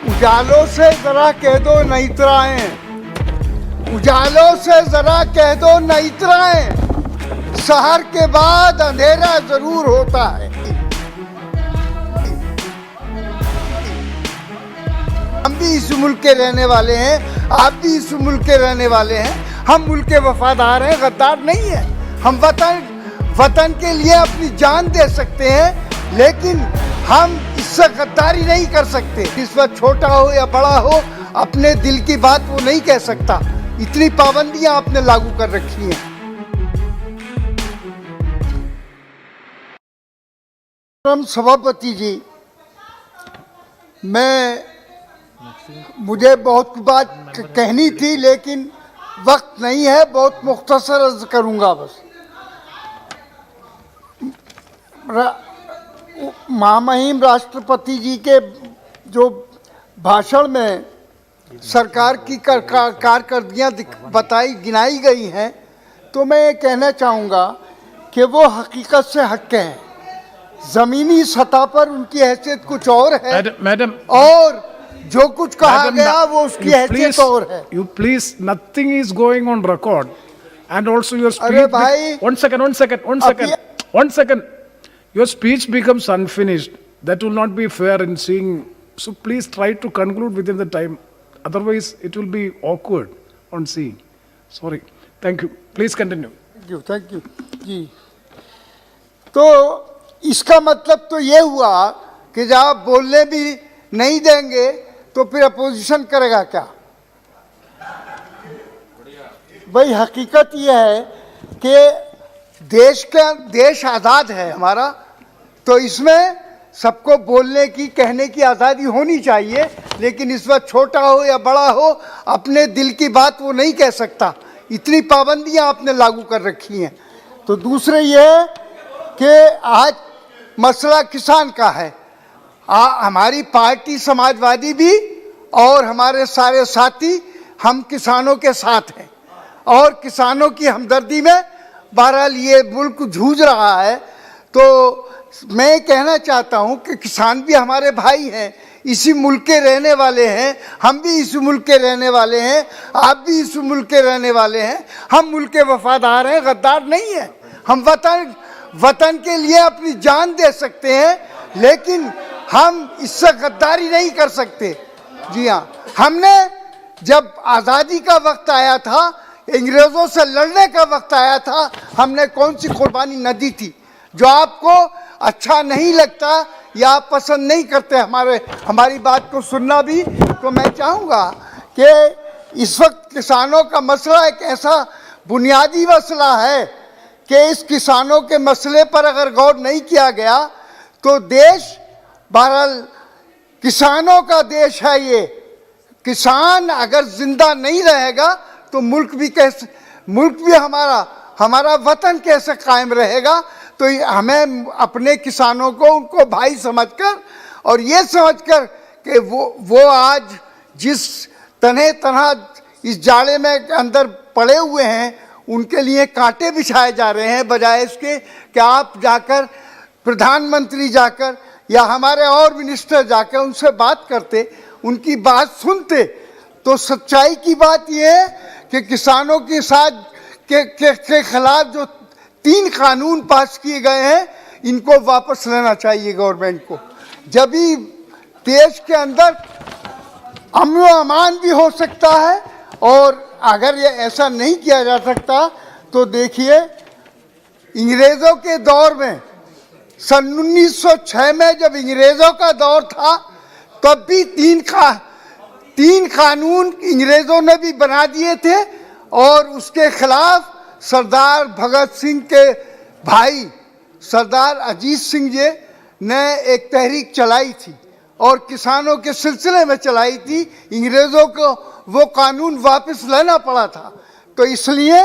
उजालों से जरा कह दो न इतराएं, उजालों से जरा कह दो न इतराएं, सहर के बाद अंधेरा जरूर होता है। हम भी इस मुल्क के रहने वाले हैं, आप भी इस मुल्क के रहने वाले हैं। हम मुल्क के वफादार हैं, गद्दार नहीं है। हम वतन के लिए अपनी जान दे सकते हैं, लेकिन हम इससे गद्दारी नहीं कर सकते। इस वक्त छोटा हो या बड़ा हो, अपने दिल की बात वो नहीं कह सकता। इतनी पाबंदियां आपने लागू कर रखी हैं। सभापति जी, मुझे बहुत बात कहनी थी, लेकिन वक्त नहीं है। बहुत मुख्तसर अर्ज करूंगा बस। महामहिम राष्ट्रपति जी के जो भाषण में सरकार की कारकर्दगियाँ बताई गिनाई गई हैं, तो मैं ये कहना चाहूँगा कि वो हकीकत से हटके हैं। ज़मीनी सतह पर उनकी हैसियत कुछ और है, मैडम, और जो कुछ कहा गया वो उसकी हैसियत और है। You please, nothing is going on record, and also your speech. अरे भाई, one second. Your speech becomes unfinished. That will not be fair in seeing. So please try to conclude within the time. Otherwise, it will be awkward on seeing. Sorry. Thank you. Please continue. Thank you. जी, तो इसका मतलब तो ये हुआ कि जब आप बोलने भी नहीं देंगे तो फिर अपोजिशन करेगा क्या? भाई, हकीकत ये है कि देश आज़ाद है हमारा, तो इसमें सबको बोलने की, कहने की आज़ादी होनी चाहिए। लेकिन इस वक्त छोटा हो या बड़ा हो, अपने दिल की बात वो नहीं कह सकता। इतनी पाबंदियां आपने लागू कर रखी हैं। तो दूसरे ये है कि आज मसला किसान का है। हमारी पार्टी समाजवादी भी और हमारे सारे साथी, हम किसानों के साथ हैं, और किसानों की हमदर्दी में बहरहाल ये मुल्क जूझ रहा है। तो मैं कहना चाहता हूँ कि किसान भी हमारे भाई हैं, इसी मुल्क के रहने वाले हैं। हम भी इस मुल्क के रहने वाले हैं, आप भी इस मुल्क के रहने वाले हैं। हम मुल्क के वफादार हैं, गद्दार नहीं हैं। हम वतन के लिए अपनी जान दे सकते हैं, लेकिन हम इससे गद्दारी नहीं कर सकते। जी हाँ, हमने जब आज़ादी का वक्त आया था, अंग्रेज़ों से लड़ने का वक्त आया था, हमने कौन सी कुर्बानी न दी थी? जो आपको अच्छा नहीं लगता या आप पसंद नहीं करते हमारी बात को सुनना भी, तो मैं चाहूँगा कि इस वक्त किसानों का मसला एक ऐसा बुनियादी मसला है कि इस किसानों के मसले पर अगर गौर नहीं किया गया तो देश, बहरहाल किसानों का देश है ये। किसान अगर जिंदा नहीं रहेगा तो मुल्क भी हमारा वतन कैसे कायम रहेगा? तो हमें अपने किसानों को, उनको भाई समझकर, और ये समझकर कि वो आज जिस तरह इस जाड़े में अंदर पड़े हुए हैं, उनके लिए कांटे बिछाए जा रहे हैं, बजाय इसके कि आप जाकर, प्रधानमंत्री जाकर या हमारे और मिनिस्टर जाकर उनसे बात करते, उनकी बात सुनते। तो सच्चाई की बात यह है कि किसानों के साथ के खिलाफ जो 3 कानून पास किए गए हैं, इनको वापस लेना चाहिए गवर्नमेंट को। जब भी देश के अंदर अमन व अमान भी हो सकता है, और अगर ये ऐसा नहीं किया जा सकता तो देखिए, अंग्रेज़ों के दौर में सन 1906 में जब अंग्रेज़ों का दौर था, तब भी 3 कानून अंग्रेज़ों ने भी बना दिए थे, और उसके खिलाफ सरदार भगत सिंह के भाई सरदार अजीत सिंह जी ने एक तहरीक चलाई थी, और किसानों के सिलसिले में चलाई थी। अंग्रेज़ों को वो कानून वापस लेना पड़ा था। तो इसलिए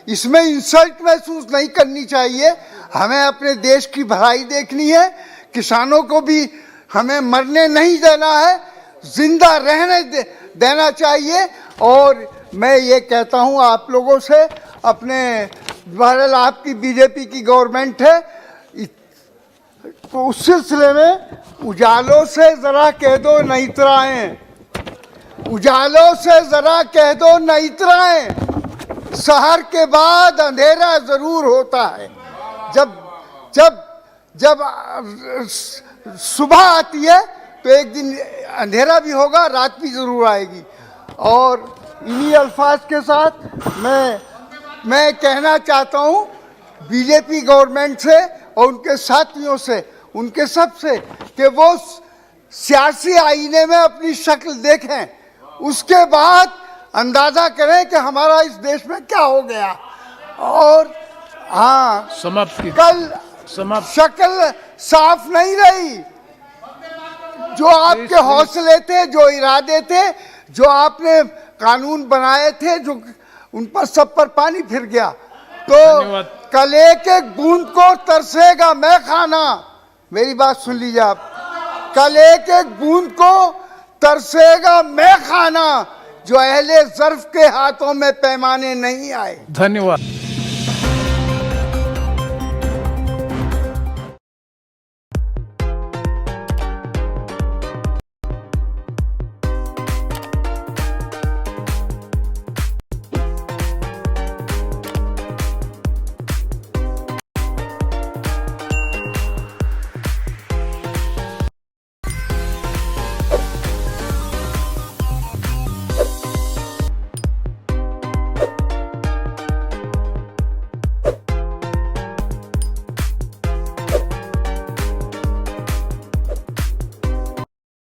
इसमें इंसल्ट महसूस नहीं करनी चाहिए। हमें अपने देश की भलाई देखनी है। किसानों को भी हमें मरने नहीं देना है, जिंदा रहने देना चाहिए। और मैं ये कहता हूँ आप लोगों से, अपने, बहरहाल आपकी बीजेपी की गवर्नमेंट है, तो उस सिलसिले में उजालों से ज़रा कह दो न इतराएं। उजालों से जरा कह दो न इतराएं, सहर के बाद अंधेरा जरूर होता है। जब जब जब सुबह आती है तो एक दिन अंधेरा भी होगा, रात भी जरूर आएगी। और इन्हीं अल्फाज के साथ मैं कहना चाहता हूँ बीजेपी गवर्नमेंट से और उनके साथियों से, उनके सबसे, कि वो सियासी आईने में अपनी शक्ल देखें, उसके बाद अंदाजा करें कि हमारा इस देश में क्या हो गया। और हाँ, कल शक्ल साफ नहीं रही। जो आपके हौसले थे, जो इरादे थे, जो आपने कानून बनाए थे, जो उन पर सब पर पानी फिर गया। तो कल एक एक बूंद को तरसेगा मैं खाना। मेरी बात सुन लीजिए आप, कल एक एक बूंद को तरसेगा मैं खाना, जो अहले ज़र्फ के हाथों में पैमाने नहीं आए। धन्यवाद।